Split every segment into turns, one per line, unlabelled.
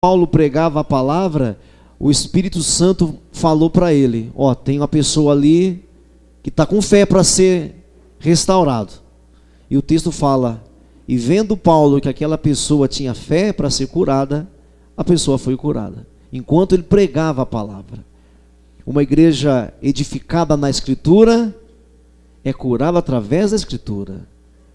Paulo pregava a palavra, o Espírito Santo falou para ele: ó, tem uma pessoa ali que está com fé para ser restaurado. E o texto fala: e vendo Paulo que aquela pessoa tinha fé para ser curada, a pessoa foi curada, enquanto ele pregava a palavra. Uma igreja edificada na Escritura é curada através da Escritura,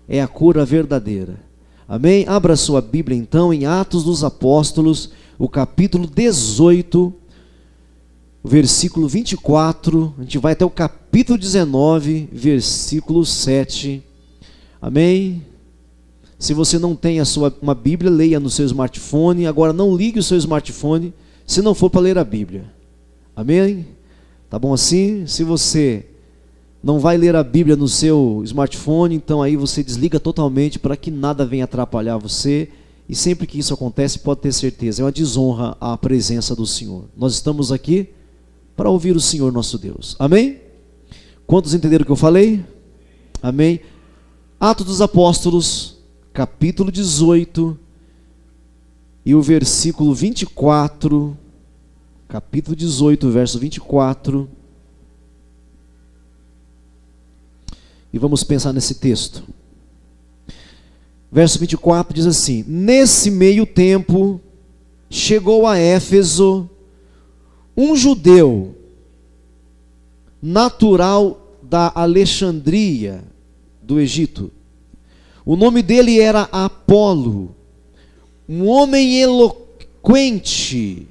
é a cura verdadeira. Amém? Abra sua Bíblia então em Atos dos Apóstolos, o capítulo 18, versículo 24, a gente vai até o capítulo 19, versículo 7. Amém? Se você não tem uma Bíblia, leia no seu smartphone. Agora não ligue o seu smartphone se não for para ler a Bíblia. Amém? Tá bom assim? Se você não vai ler a Bíblia no seu smartphone, então aí você desliga totalmente para que nada venha atrapalhar você. E sempre que isso acontece, pode ter certeza, é uma desonra à presença do Senhor. Nós estamos aqui para ouvir o Senhor nosso Deus. Amém? Quantos entenderam o que eu falei? Amém? Atos dos Apóstolos, capítulo 18, e o versículo 24, capítulo 18, verso 24. E vamos pensar nesse texto. Verso 24 diz assim: nesse meio tempo, chegou a Éfeso um judeu, natural da Alexandria, do Egito. O nome dele era Apolo, um homem eloquente,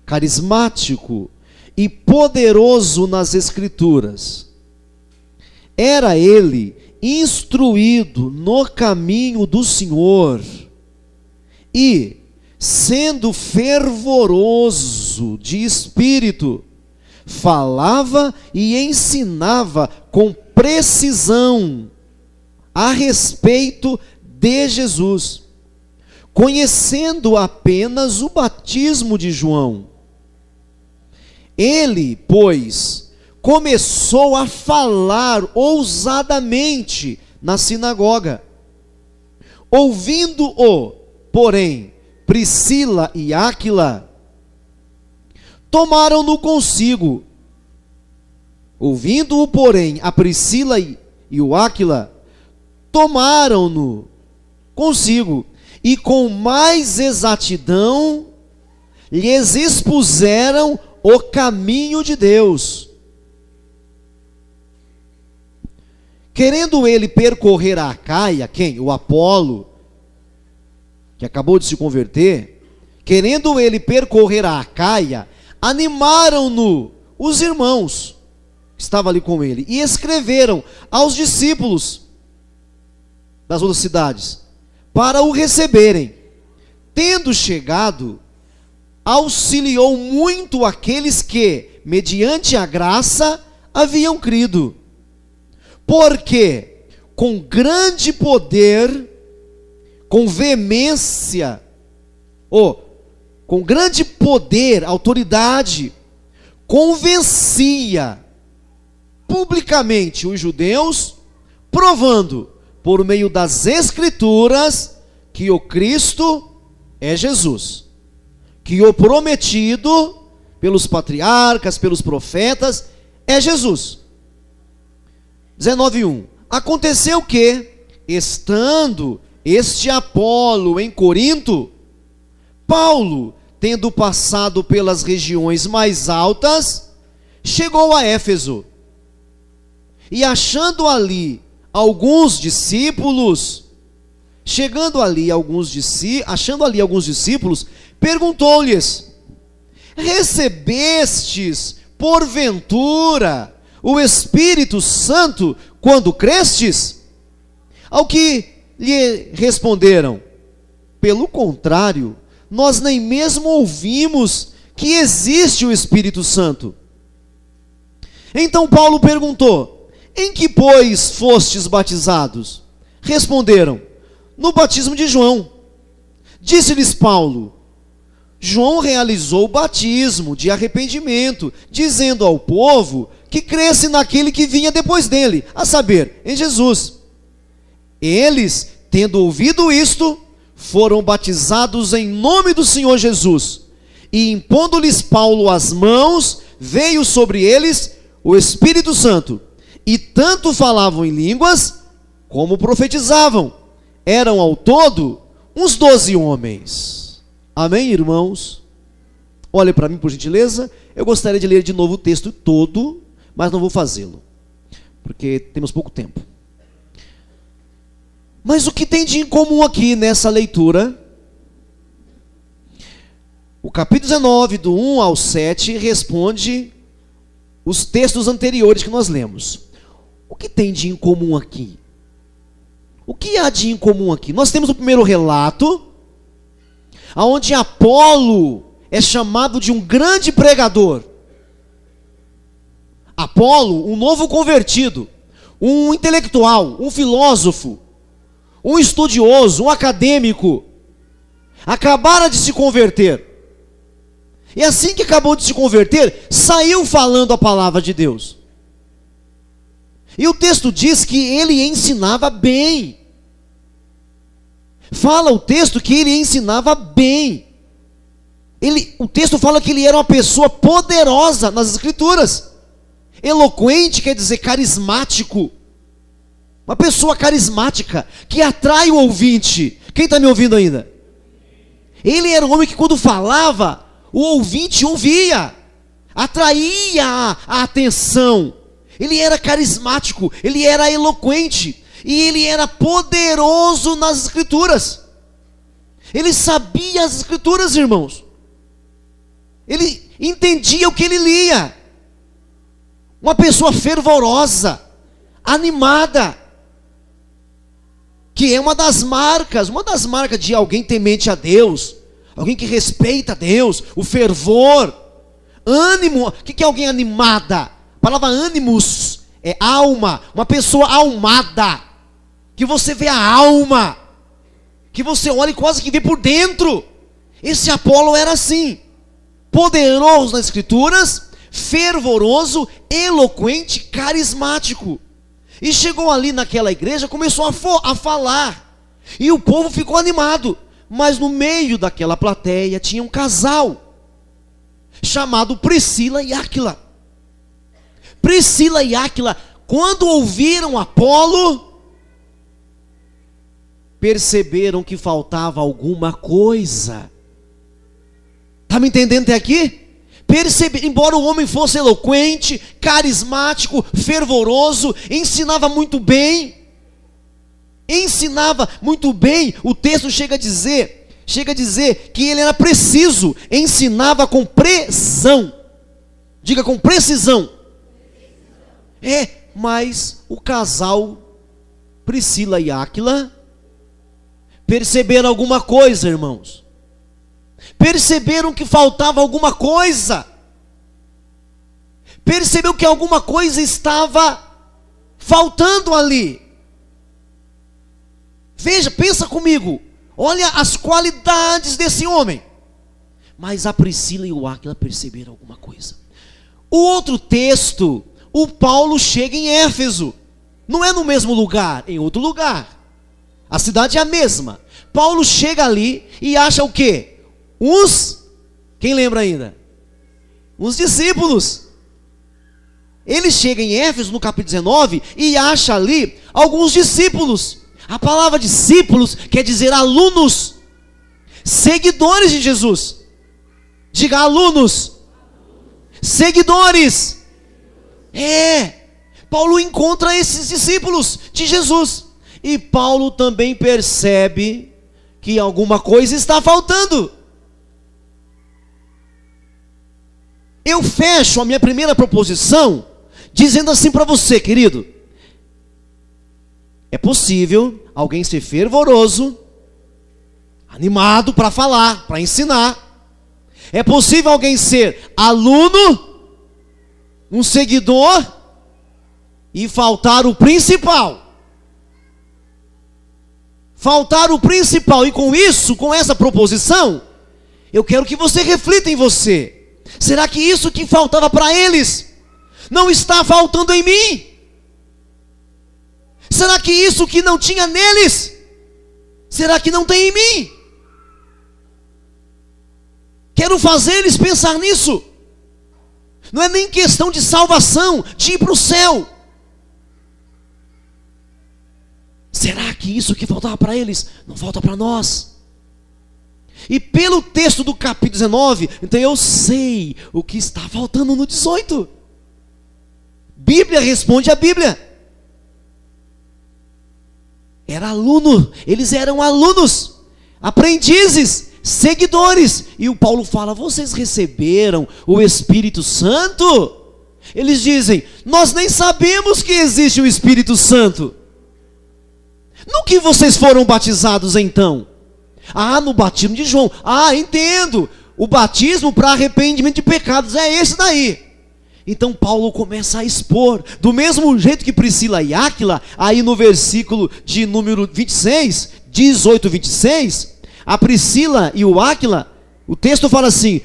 carismático e poderoso nas Escrituras. Era ele instruído no caminho do Senhor e, sendo fervoroso de espírito, falava e ensinava com precisão a respeito de Jesus, conhecendo apenas o batismo de João. Ele, pois, começou a falar ousadamente na sinagoga. Ouvindo-o, porém, Priscila e Áquila tomaram-no consigo. Ouvindo-o, porém, a Priscila e o Áquila tomaram-no consigo e com mais exatidão lhes expuseram o caminho de Deus. Querendo ele percorrer a Acaia, quem? O Apolo, que acabou de se converter. Querendo ele percorrer a Acaia, animaram-no os irmãos que estavam ali com ele e escreveram aos discípulos das outras cidades para o receberem. Tendo chegado, auxiliou muito aqueles que, mediante a graça, haviam crido. Porque com grande poder, com veemência, com grande poder, autoridade, convencia publicamente os judeus, provando por meio das Escrituras que o Cristo é Jesus, que o prometido pelos patriarcas, pelos profetas, é Jesus. 19:1. Aconteceu que, estando este Apolo em Corinto, Paulo, tendo passado pelas regiões mais altas, chegou a Éfeso. E achando ali alguns discípulos, perguntou-lhes: recebestes, porventura, o Espírito Santo quando crestes? Ao que lhe responderam: pelo contrário, nós nem mesmo ouvimos que existe o Espírito Santo. Então Paulo perguntou: em que, pois, fostes batizados? Responderam: no batismo de João. Disse-lhes Paulo: João realizou o batismo de arrependimento, dizendo ao povo que cresce naquele que vinha depois dele, a saber, em Jesus. Eles, tendo ouvido isto, foram batizados em nome do Senhor Jesus. E impondo-lhes Paulo as mãos, veio sobre eles o Espírito Santo. E tanto falavam em línguas, como profetizavam. Eram ao todo uns 12 homens. Amém, irmãos? Olhe para mim, por gentileza. Eu gostaria de ler de novo o texto todo, mas não vou fazê-lo, porque temos pouco tempo. Mas o que tem de incomum aqui nessa leitura? O capítulo 19, do 1 ao 7, responde os textos anteriores que nós lemos. O que tem de incomum aqui? O que há de incomum aqui? Nós temos o primeiro relato, onde Apolo é chamado de um grande pregador. Apolo, um novo convertido, um intelectual, um filósofo, um estudioso, um acadêmico, acabara de se converter. E assim que acabou de se converter, saiu falando a palavra de Deus. E o texto diz que ele ensinava bem. Fala o texto que ele ensinava bem. O texto fala que ele era uma pessoa poderosa nas Escrituras. Eloquente quer dizer carismático. Uma pessoa carismática, que atrai o ouvinte. Quem está me ouvindo ainda? Ele era um homem que quando falava, o ouvinte ouvia, atraía a atenção. Ele era carismático, ele era eloquente, e ele era poderoso nas Escrituras. Ele sabia as Escrituras, irmãos. Ele entendia o que ele lia. Uma pessoa fervorosa, animada, que é uma das marcas de alguém temente a Deus, alguém que respeita a Deus, o fervor, ânimo. O que é alguém animada? A palavra ânimos é alma, uma pessoa almada, que você vê a alma, que você olha e quase que vê por dentro. Esse Apolo era assim, poderoso nas Escrituras, fervoroso, eloquente, carismático. E chegou ali naquela igreja, começou a falar, e o povo ficou animado. Mas no meio daquela plateia tinha um casal, chamado Priscila e Áquila. Priscila e Áquila, quando ouviram Apolo, perceberam que faltava alguma coisa. Está me entendendo até aqui? Embora o homem fosse eloquente, carismático, fervoroso, ensinava muito bem, o texto chega a dizer que ele era preciso, ensinava com precisão. Diga, com precisão. Mas o casal Priscila e Áquila perceberam alguma coisa, irmãos. Perceberam que faltava alguma coisa. Percebeu que alguma coisa estava faltando ali. Veja, pensa comigo. Olha as qualidades desse homem. Mas a Priscila e o Áquila perceberam alguma coisa. O outro texto, o Paulo chega em Éfeso. Não é no mesmo lugar, em outro lugar. A cidade é a mesma. Paulo chega ali e acha o quê? Quem lembra ainda? Os discípulos. Ele chega em Éfeso, no capítulo 19, e acha ali alguns discípulos. A palavra discípulos quer dizer alunos, seguidores de Jesus. Diga, alunos, seguidores. Paulo encontra esses discípulos de Jesus. E Paulo também percebe que alguma coisa está faltando. Eu fecho a minha primeira proposição dizendo assim para você, querido. É possível alguém ser fervoroso, animado para falar, para ensinar. É possível alguém ser aluno, um seguidor, e faltar o principal. Faltar o principal. E com isso, com essa proposição, eu quero que você reflita em você. Será que isso que faltava para eles não está faltando em mim? Será que isso que não tinha neles, Será que não tem em mim? Quero fazer eles pensar nisso. Não é nem questão de salvação, de ir para o céu. Será que isso que faltava para eles não falta para nós? E pelo texto do capítulo 19, então eu sei o que está faltando no 18. Bíblia responde a Bíblia. Era aluno, eles eram alunos, aprendizes, seguidores. E o Paulo fala: vocês receberam o Espírito Santo? Eles dizem: nós nem sabemos que existe o Espírito Santo. No que vocês foram batizados então? No batismo de João. Entendo. O batismo para arrependimento de pecados é esse daí. Então Paulo começa a expor, do mesmo jeito que Priscila e Áquila, aí no versículo de número 26, 18, 26, a Priscila e o Áquila, o texto fala assim,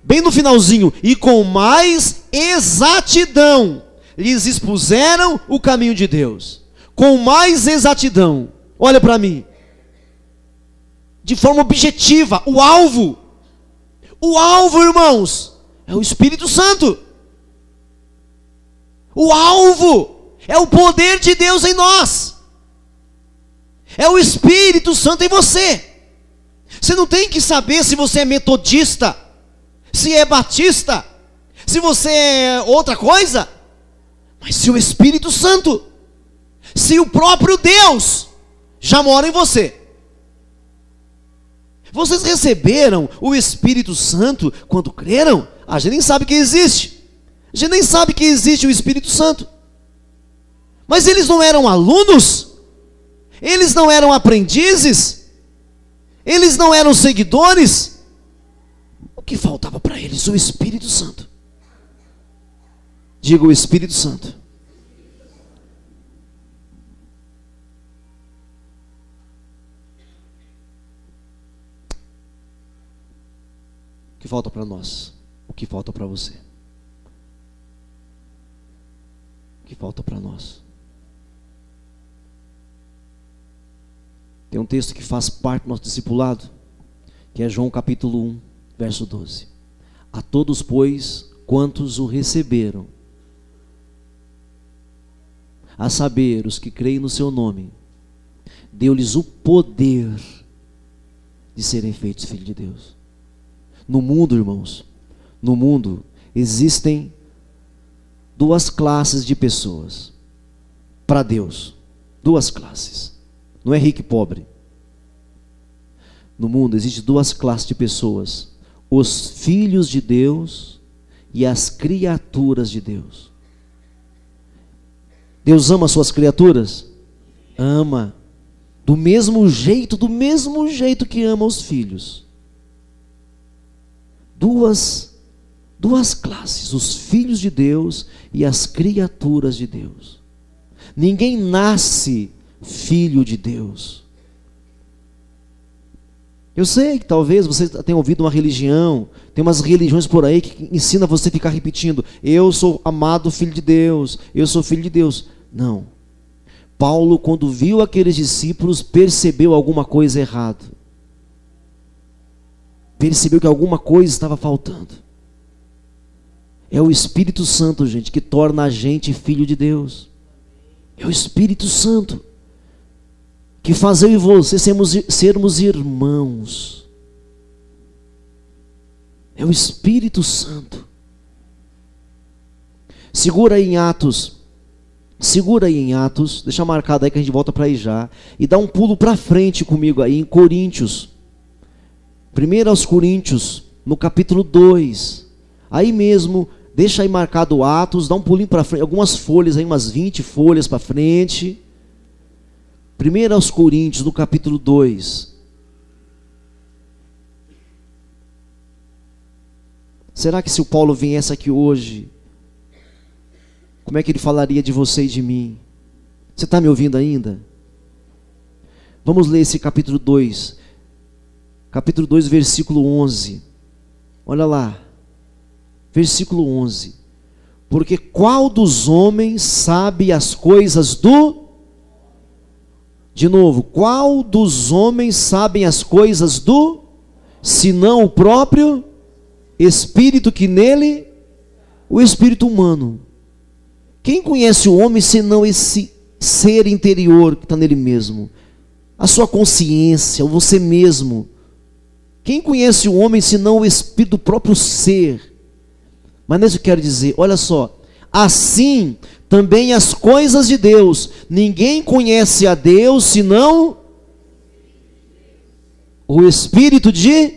bem no finalzinho: e com mais exatidão lhes expuseram o caminho de Deus. Com mais exatidão, olha para mim, de forma objetiva, o alvo, irmãos, é o Espírito Santo. O alvo é o poder de Deus em nós, é o Espírito Santo em você. Você não tem que saber se você é metodista, se é batista, se você é outra coisa, mas se o Espírito Santo, se o próprio Deus já mora em você. Vocês receberam o Espírito Santo quando creram? A gente nem sabe que existe. A gente nem sabe que existe o Espírito Santo. Mas eles não eram alunos? Eles não eram aprendizes? Eles não eram seguidores? O que faltava para eles? O Espírito Santo. Diga: o Espírito Santo. O que falta para nós? O que falta para você? O que falta para nós? Tem um texto que faz parte do nosso discipulado, que é João capítulo 1, verso 12. A todos, pois, quantos o receberam, a saber, os que creem no seu nome, deu-lhes o poder de serem feitos filhos de Deus. No mundo, irmãos, no mundo existem duas classes de pessoas para Deus. Duas classes. Não é rico e pobre. No mundo existem duas classes de pessoas: os filhos de Deus e as criaturas de Deus. Deus ama as suas criaturas? Ama. Do mesmo jeito que ama os filhos. Duas classes: os filhos de Deus e as criaturas de Deus. Ninguém nasce filho de Deus. Eu sei que talvez você tenha ouvido uma religião, tem umas religiões por aí que ensina você a ficar repetindo: eu sou amado filho de Deus, eu sou filho de Deus. Não. Paulo, quando viu aqueles discípulos, percebeu alguma coisa errada. Percebeu que alguma coisa estava faltando. É o Espírito Santo, gente, que torna a gente filho de Deus. É o Espírito Santo que faz eu e você sermos irmãos. É o Espírito Santo. Segura aí em Atos, deixa marcado aí que a gente volta para aí já, e dá um pulo para frente comigo aí em Coríntios. 1 aos Coríntios, no capítulo 2, aí mesmo, deixa aí marcado Atos, dá um pulinho para frente, algumas folhas aí, umas 20 folhas para frente. 1 aos Coríntios, no capítulo 2. Será que se o Paulo viesse aqui hoje, como é que ele falaria de você e de mim? Você está me ouvindo ainda? Vamos ler esse capítulo 2. Capítulo 2, versículo 11. Olha lá. Versículo 11. Porque qual dos homens sabe as coisas De novo, qual dos homens sabem as coisas do, senão o próprio Espírito que nele, o Espírito humano? Quem conhece o homem senão esse ser interior que está nele mesmo? A sua consciência, você mesmo. Quem conhece o homem senão o Espírito do próprio ser? Mas não é isso que eu quero dizer, olha só. Assim também as coisas de Deus. Ninguém conhece a Deus senão o Espírito de...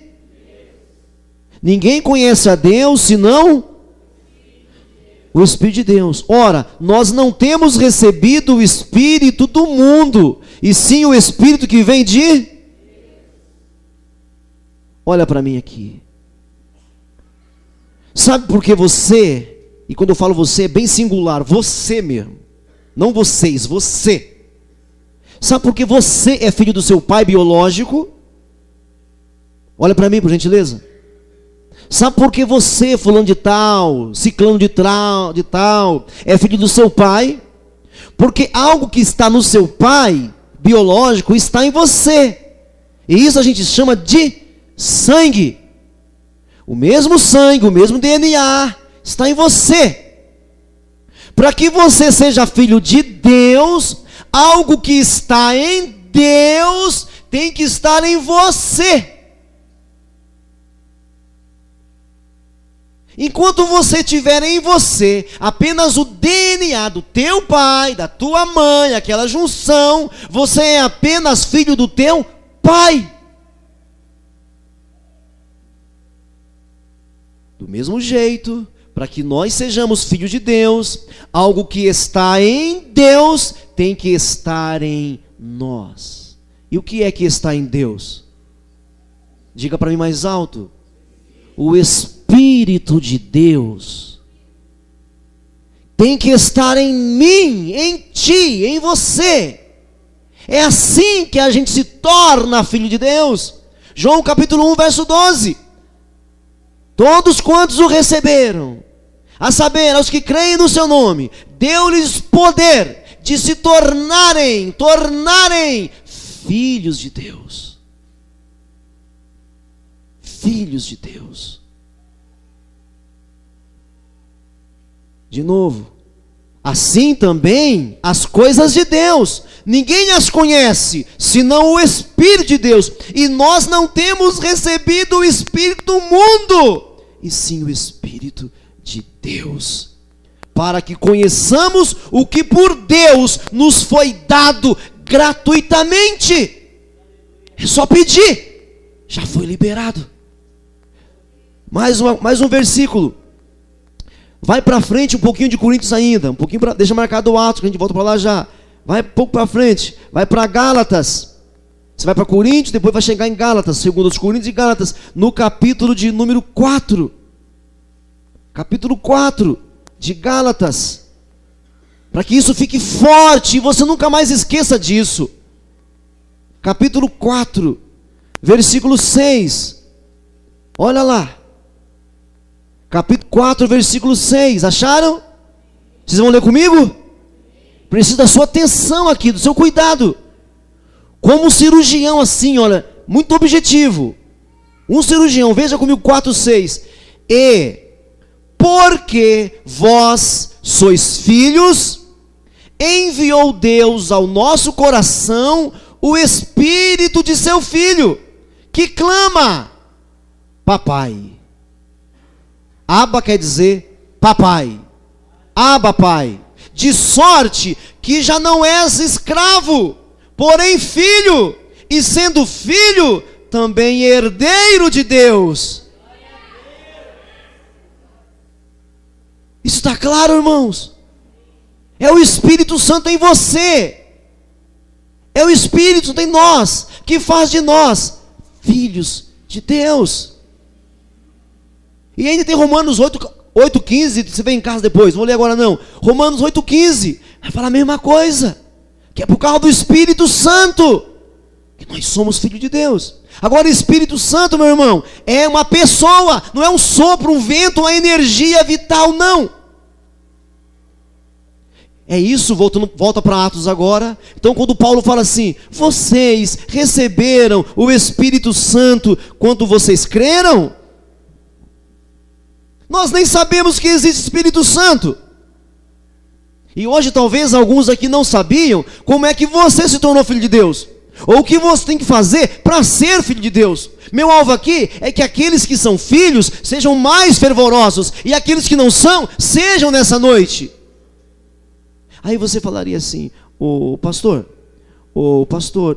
Ninguém conhece a Deus senão o Espírito de Deus. Ora, nós não temos recebido o Espírito do mundo, e sim o Espírito que vem de... Olha para mim aqui. Sabe por que você... E quando eu falo você, é bem singular, você mesmo. Não vocês, você. Sabe por que você é filho do seu pai biológico? Olha para mim, por gentileza. Sabe por que você, fulano de tal, ciclano de tal, é filho do seu pai? Porque algo que está no seu pai biológico está em você. E isso a gente chama de sangue. O mesmo sangue, o mesmo DNA está em você. Para que você seja filho de Deus, algo que está em Deus tem que estar em você. Enquanto você tiver em você apenas o DNA do teu pai, da tua mãe, aquela junção, você é apenas filho do teu pai. Do mesmo jeito, para que nós sejamos filhos de Deus, algo que está em Deus tem que estar em nós. E o que é que está em Deus? Diga para mim mais alto. O Espírito de Deus tem que estar em mim, em ti, em você. É assim que a gente se torna filho de Deus. João capítulo 1, verso 12. Todos quantos o receberam, a saber, aos que creem no seu nome, deu-lhes poder de se tornarem filhos de Deus. Filhos de Deus. De novo, assim também as coisas de Deus, ninguém as conhece, senão o Espírito de Deus. E nós não temos recebido o Espírito do mundo, e sim o Espírito de Deus, para que conheçamos o que por Deus nos foi dado gratuitamente. É só pedir, já foi liberado. Mais um versículo. Vai para frente um pouquinho de Coríntios ainda, um pouquinho deixa marcado o Atos, que a gente volta para lá já. Vai um pouco para frente, vai para Gálatas. Você vai para Coríntios, depois vai chegar em Gálatas, segundo os Coríntios e Gálatas, no capítulo de número 4. Capítulo 4 de Gálatas. Para que isso fique forte e você nunca mais esqueça disso. Capítulo 4, versículo 6. Olha lá. Capítulo 4, versículo 6. Acharam? Vocês vão ler comigo? Preciso da sua atenção aqui, do seu cuidado. Como um cirurgião assim, olha, muito objetivo. Um cirurgião, veja comigo 4, 6. E porque vós sois filhos, enviou Deus ao nosso coração o Espírito de seu Filho, que clama, papai. Abba quer dizer papai. Abba, pai. De sorte que já não és escravo, porém filho, e sendo filho, também herdeiro de Deus. Isso está claro, irmãos? É o Espírito Santo em você. É o Espírito Santo em nós, que faz de nós filhos de Deus. E ainda tem Romanos 8,15, você vem em casa depois, não vou ler agora não. Romanos 8,15, vai falar a mesma coisa, que é por causa do Espírito Santo, que nós somos filhos de Deus. Agora, o Espírito Santo, meu irmão, é uma pessoa, não é um sopro, um vento, uma energia vital, não. É isso, volta para Atos agora. Então quando Paulo fala assim, vocês receberam o Espírito Santo quando vocês creram? Nós nem sabemos que existe Espírito Santo. E hoje talvez alguns aqui não sabiam como é que você se tornou filho de Deus, ou o que você tem que fazer para ser filho de Deus. Meu alvo aqui é que aqueles que são filhos sejam mais fervorosos, e aqueles que não são, sejam nessa noite. Aí você falaria assim, pastor,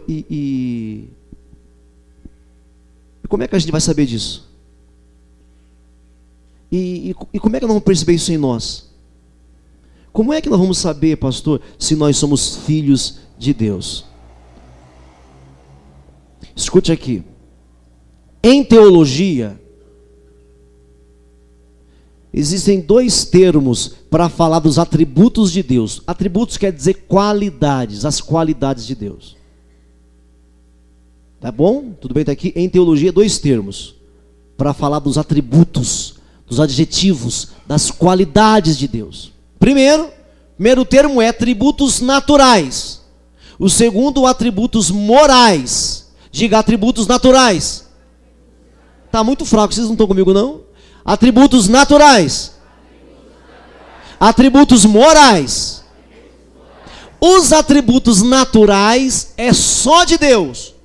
e como é que a gente vai saber disso? E como é que nós vamos perceber isso em nós? Como é que nós vamos saber, pastor, se nós somos filhos de Deus? Escute aqui. Em teologia, existem dois termos para falar dos atributos de Deus. Atributos quer dizer qualidades, as qualidades de Deus. Tá bom? Tudo bem? Tá aqui. Em teologia, dois termos para falar dos atributos, dos adjetivos, das qualidades de Deus. Primeiro termo é atributos naturais. O segundo, atributos morais. Diga, atributos naturais. Está muito fraco, vocês não estão comigo não? Atributos naturais. Atributos morais. Os atributos naturais é só de Deus.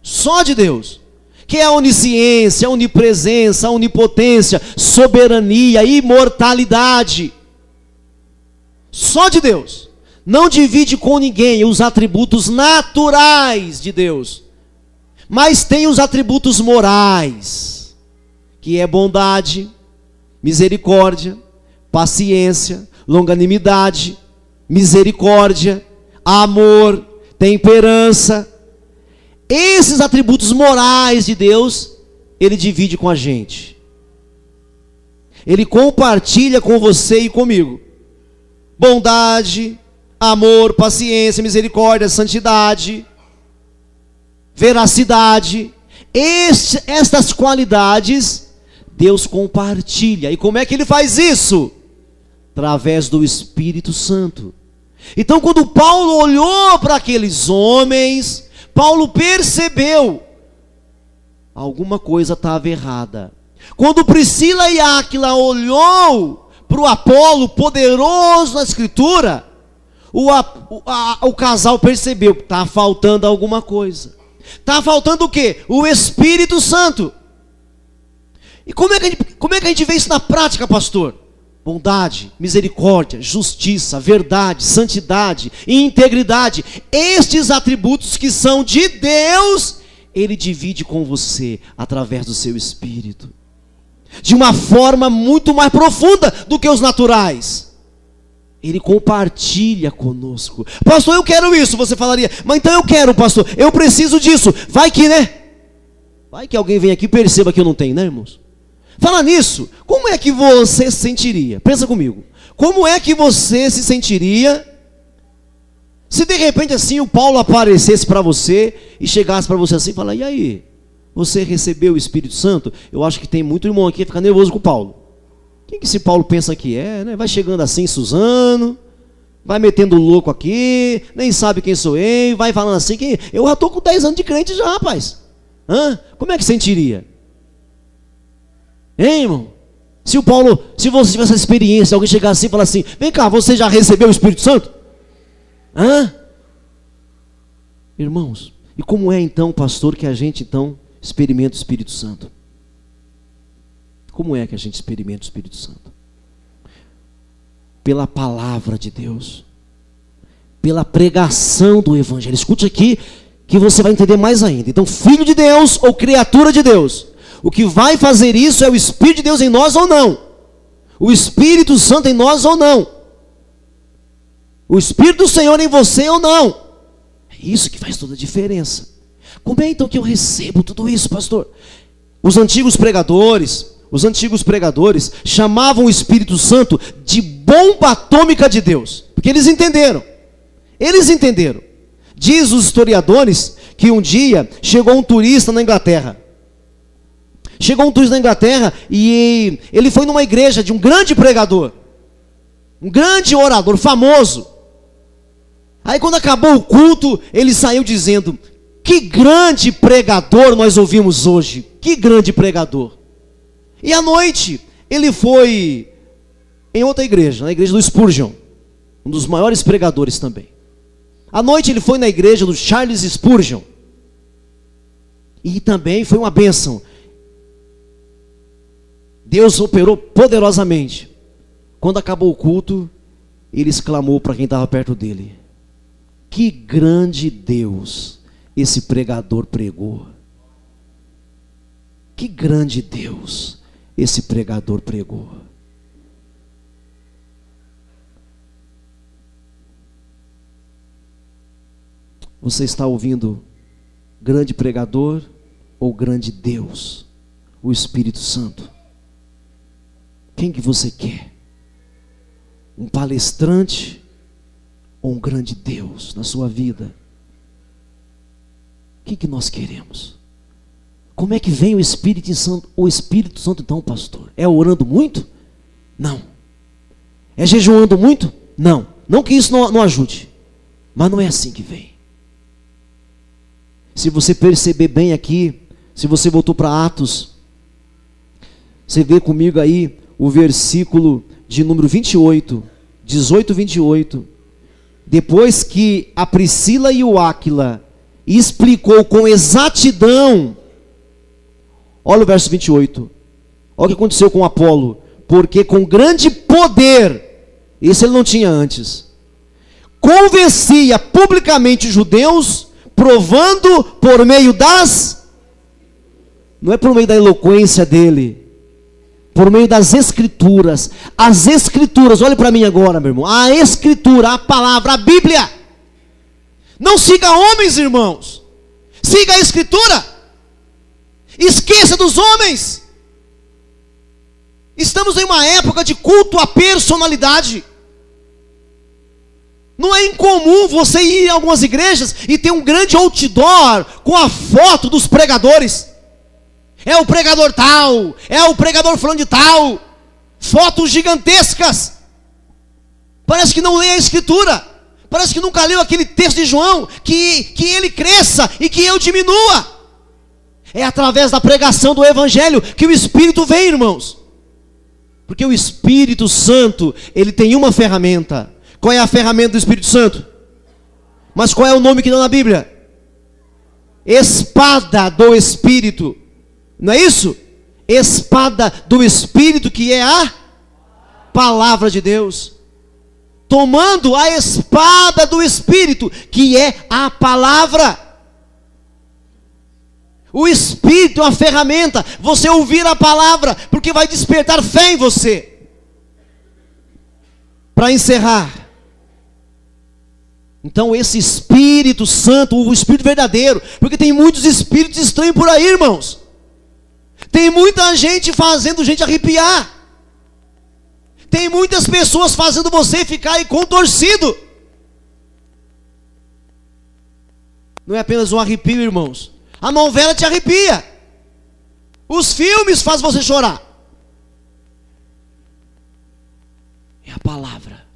Só de Deus. Que é a onisciência, a onipresença, a onipotência, soberania, imortalidade. Só de Deus. Não divide com ninguém os atributos naturais de Deus. Mas tem os atributos morais, que é bondade, misericórdia, paciência, longanimidade, misericórdia, amor, temperança. Esses atributos morais de Deus, Ele divide com a gente. Ele compartilha com você e comigo. Bondade, amor, paciência, misericórdia, santidade, veracidade. Estas qualidades Deus compartilha. E como é que Ele faz isso? Através do Espírito Santo. Então quando Paulo olhou para aqueles homens, Paulo percebeu alguma coisa estava errada. Quando Priscila e Áquila olhou para o Apolo, poderoso na Escritura, o casal percebeu que está faltando alguma coisa. Está faltando o quê? O Espírito Santo. E como é que a gente vê isso na prática, pastor? Bondade, misericórdia, justiça, verdade, santidade e integridade. Estes atributos que são de Deus, Ele divide com você através do seu Espírito. De uma forma muito mais profunda do que os naturais. Ele compartilha conosco. Pastor, eu quero isso. Você falaria, mas então eu quero, pastor, eu preciso disso. Vai que, né? Vai que alguém vem aqui e perceba que eu não tenho, né, irmãos? Fala nisso, como é que você se sentiria? Pensa comigo. Como é que você se sentiria se de repente assim o Paulo aparecesse para você e chegasse para você assim e falar, e aí? Você recebeu o Espírito Santo? Eu acho que tem muito irmão aqui que fica nervoso com o Paulo. Quem que esse Paulo pensa que é, né? Vai chegando assim, Suzano, vai metendo louco aqui, nem sabe quem sou eu, vai falando assim, eu já estou com 10 anos de crente já, rapaz. Como é que sentiria? Hein, irmão? Se você tivesse essa experiência, alguém chegar assim e falar assim, vem cá, você já recebeu o Espírito Santo? Irmãos, e como é então, pastor, que a gente então experimenta o Espírito Santo? Como é que a gente experimenta o Espírito Santo? Pela palavra de Deus, pela pregação do Evangelho. Escute aqui que você vai entender mais ainda. Então, filho de Deus ou criatura de Deus, o que vai fazer isso é o Espírito de Deus em nós ou não? O Espírito Santo em nós ou não? O Espírito do Senhor em você ou não? É isso que faz toda a diferença. Como é então que eu recebo tudo isso, pastor? Os antigos pregadores chamavam o Espírito Santo de bomba atômica de Deus. Porque eles entenderam. Diz os historiadores que um dia chegou um turista na Inglaterra. E ele foi numa igreja de um grande pregador. um grande orador, famoso. Aí quando acabou o culto, ele saiu dizendo: que grande pregador nós ouvimos hoje, que grande pregador. E à noite, ele foi em outra igreja, na igreja do Spurgeon, um dos maiores pregadores também. À noite ele foi na igreja do Charles Spurgeon, e também foi uma bênção. Deus operou poderosamente. Quando acabou o culto, ele exclamou para quem estava perto dele: que grande Deus esse pregador pregou. Que grande Deus esse pregador pregou. Você está ouvindo grande pregador ou grande Deus, o Espírito Santo? Quem que você quer? Um palestrante ou um grande Deus na sua vida? O que nós queremos? Como é que vem o Espírito Santo? O Espírito Santo então, pastor? É orando muito? Não. É jejuando muito? Não. Não que isso não ajude. Mas não é assim que vem. Se você perceber bem aqui, se você voltou para Atos, você vê comigo aí o versículo de número 28, 18, 28. Depois que a Priscila e o Áquila explicou com exatidão, olha o verso 28, olha o que aconteceu com Apolo: porque com grande poder, isso ele não tinha antes, convencia publicamente os judeus, provando por meio das, não é por meio da eloquência dele, por meio das escrituras. As escrituras, olhe para mim agora, meu irmão, a escritura, a palavra, a Bíblia. Não siga homens, irmãos, siga a escritura. Esqueça dos homens. Estamos em uma época de culto à personalidade. Não é incomum você ir em algumas igrejas e ter um grande outdoor com a foto dos pregadores. É o pregador tal, é o pregador fulano de tal, fotos gigantescas. Parece que não lê a escritura, parece que nunca leu aquele texto de João, que ele cresça e que eu diminua. É através da pregação do evangelho que o Espírito vem, irmãos. Porque o Espírito Santo, ele tem uma ferramenta. Qual é a ferramenta do Espírito Santo? Mas qual é o nome que dá na Bíblia? Espada do Espírito. Não é isso? Espada do Espírito, que é a palavra de Deus. Tomando a espada do Espírito, que é a palavra. O Espírito é uma ferramenta. Você ouvir a palavra, porque vai despertar fé em você. Para encerrar, então esse Espírito Santo, o Espírito verdadeiro, porque tem muitos espíritos estranhos por aí, irmãos. Tem muita gente fazendo gente arrepiar. Tem muitas pessoas fazendo você ficar aí contorcido. Não é apenas um arrepio, irmãos. A novela te arrepia. Os filmes fazem você chorar. É a palavra.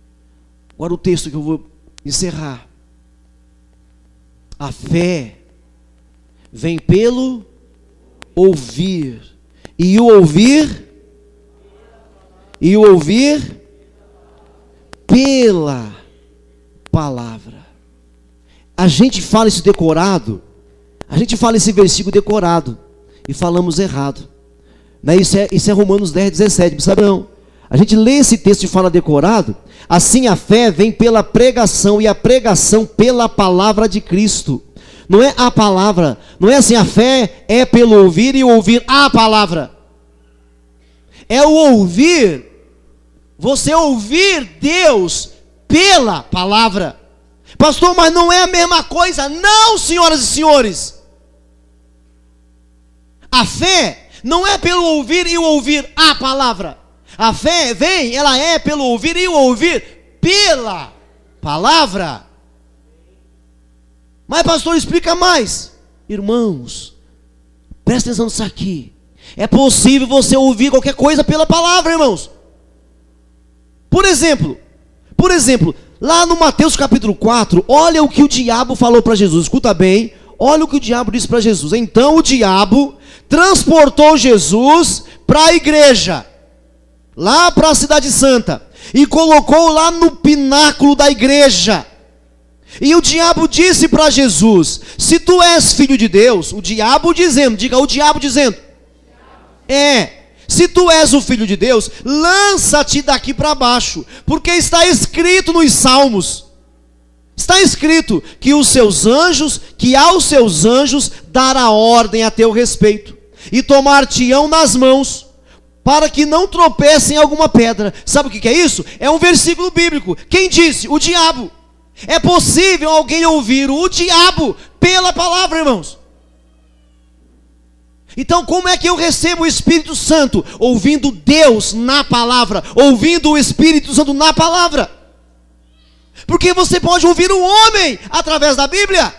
Agora o texto que eu vou encerrar. A fé vem pelo ouvir, e o ouvir pela palavra. A gente fala isso decorado, a gente fala esse versículo decorado e falamos errado, né? Isso é Romanos 10, 17, sabe não? A gente lê esse texto e fala decorado. Assim a fé vem pela pregação, e a pregação pela palavra de Cristo. Não é a palavra, não é assim, a fé é pelo ouvir e ouvir a palavra. É o ouvir, você ouvir Deus pela palavra. Pastor, mas não é a mesma coisa. Não, senhoras e senhores. A fé não é pelo ouvir e ouvir a palavra. A fé vem, ela é pelo ouvir e ouvir pela palavra. Mas pastor, explica mais. Irmãos, presta atenção nisso aqui. É possível você ouvir qualquer coisa pela palavra, irmãos. Por exemplo, Por exemplo, lá no Mateus capítulo 4, olha o que o diabo falou para Jesus. Escuta bem, olha o que o diabo disse para Jesus. Então o diabo transportou Jesus para a igreja, lá para a cidade santa, e colocou lá no pináculo da igreja. E o diabo disse para Jesus: se tu és filho de Deus, o diabo dizendo, diga o diabo dizendo, se tu és o filho de Deus, lança-te daqui para baixo, porque está escrito nos Salmos, está escrito que aos seus anjos dará ordem a teu respeito, e tomar-te-ão nas mãos, para que não tropecem em alguma pedra. Sabe o que é isso? É um versículo bíblico. Quem disse? O diabo. É possível alguém ouvir o diabo pela palavra, irmãos? Então, como é que eu recebo o Espírito Santo? Ouvindo Deus na palavra, ouvindo o Espírito Santo na palavra. Porque você pode ouvir um homem através da Bíblia.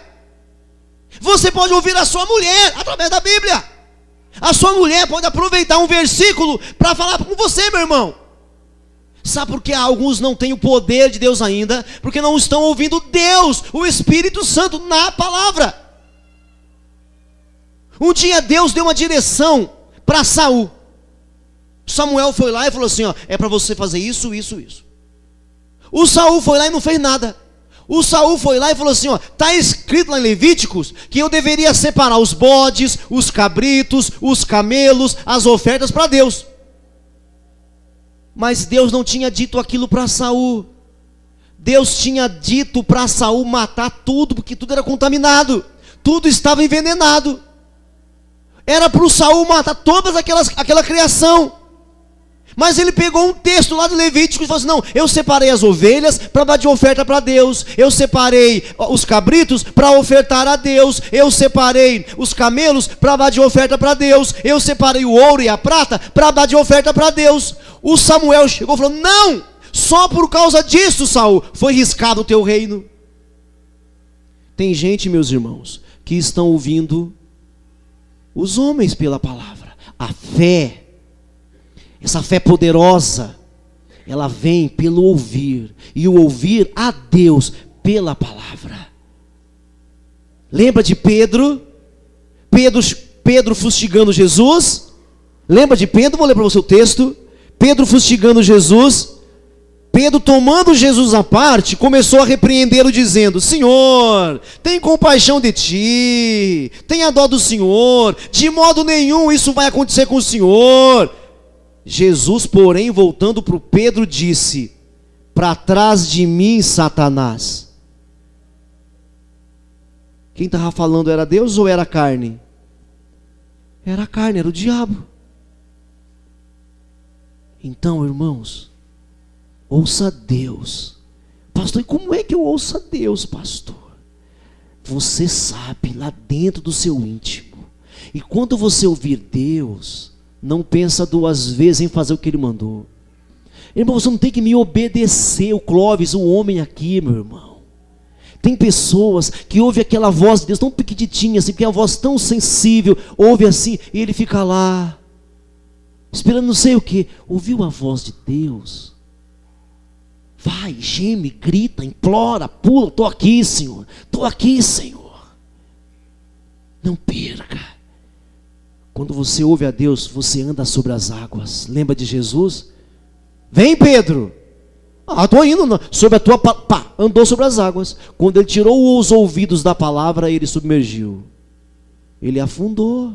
Você pode ouvir a sua mulher através da Bíblia. A sua mulher pode aproveitar um versículo para falar com você, meu irmão. Sabe por que alguns não têm o poder de Deus ainda? Porque não estão ouvindo Deus, o Espírito Santo, na palavra. Um dia Deus deu uma direção para Saul. Samuel foi lá e falou assim, é para você fazer isso, isso, isso. O Saul foi lá e não fez nada. O Saul foi lá e falou assim, está escrito lá em Levíticos que eu deveria separar os bodes, os cabritos, os camelos, as ofertas para Deus. Mas Deus não tinha dito aquilo para Saul. Deus tinha dito para Saul matar tudo, porque tudo era contaminado, tudo estava envenenado. Era para o Saul matar toda aquela criação. Mas ele pegou um texto lá de Levítico e falou assim, não, eu separei as ovelhas para dar de oferta para Deus, eu separei os cabritos para ofertar a Deus, eu separei os camelos para dar de oferta para Deus, eu separei o ouro e a prata para dar de oferta para Deus. O Samuel chegou e falou, não, só por causa disso, Saul, foi riscado o teu reino. Tem gente, meus irmãos, que estão ouvindo os homens pela palavra. A fé, essa fé poderosa, ela vem pelo ouvir, e o ouvir a Deus pela palavra. Lembra de Pedro? Pedro fustigando Jesus? Lembra de Pedro? Vou ler para você o texto. Pedro fustigando Jesus. Pedro, tomando Jesus à parte, começou a repreendê-lo, dizendo, Senhor, tem compaixão de ti, tenha dó do Senhor, de modo nenhum isso vai acontecer com o Senhor. Jesus, porém, voltando para o Pedro, disse, para trás de mim, Satanás. Quem estava falando era Deus ou era a carne? Era a carne, era o diabo. Então, irmãos, ouça Deus. Pastor, e como é que eu ouço a Deus, pastor? Você sabe, lá dentro do seu íntimo. E quando você ouvir Deus, não pensa duas vezes em fazer o que Ele mandou. Irmão, você não tem que me obedecer. O Clóvis, o homem aqui, meu irmão. Tem pessoas que ouvem aquela voz de Deus tão pequenininha assim, que é uma voz tão sensível, ouve assim, e ele fica lá, esperando não sei o que. Ouviu a voz de Deus? Vai, geme, grita, implora, pula, estou aqui, Senhor. Estou aqui, Senhor. Não perca. Quando você ouve a Deus, você anda sobre as águas. Lembra de Jesus? Vem, Pedro. Estou indo. Sobre a tua... andou sobre as águas. Quando ele tirou os ouvidos da palavra, ele submergiu. Ele afundou.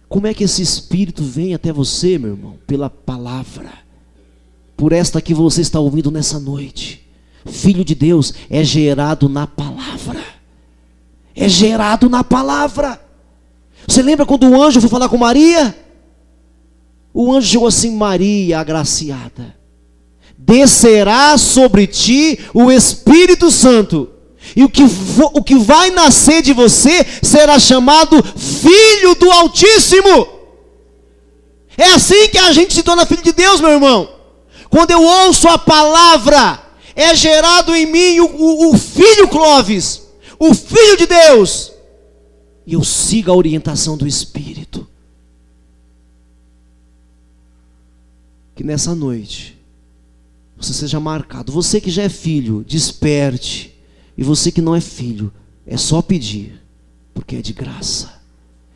Como é que esse Espírito vem até você, meu irmão? Pela palavra. Por esta que você está ouvindo nessa noite. Filho de Deus é gerado na palavra. É gerado na palavra. Você lembra quando o anjo foi falar com Maria? O anjo chegou assim, Maria agraciada, descerá sobre ti o Espírito Santo, e o que vai nascer de você será chamado Filho do Altíssimo. É assim que a gente se torna filho de Deus, meu irmão. Quando eu ouço a palavra, é gerado em mim o Filho Clóvis, o Filho de Deus, e eu sigo a orientação do Espírito. Que nessa noite você seja marcado. Você que já é filho, desperte. E você que não é filho, é só pedir, porque é de graça.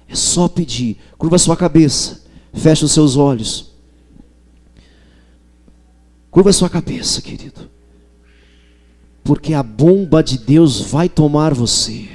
É só pedir. Curva a sua cabeça, fecha os seus olhos. Curva a sua cabeça, querido. Porque a bomba de Deus vai tomar você.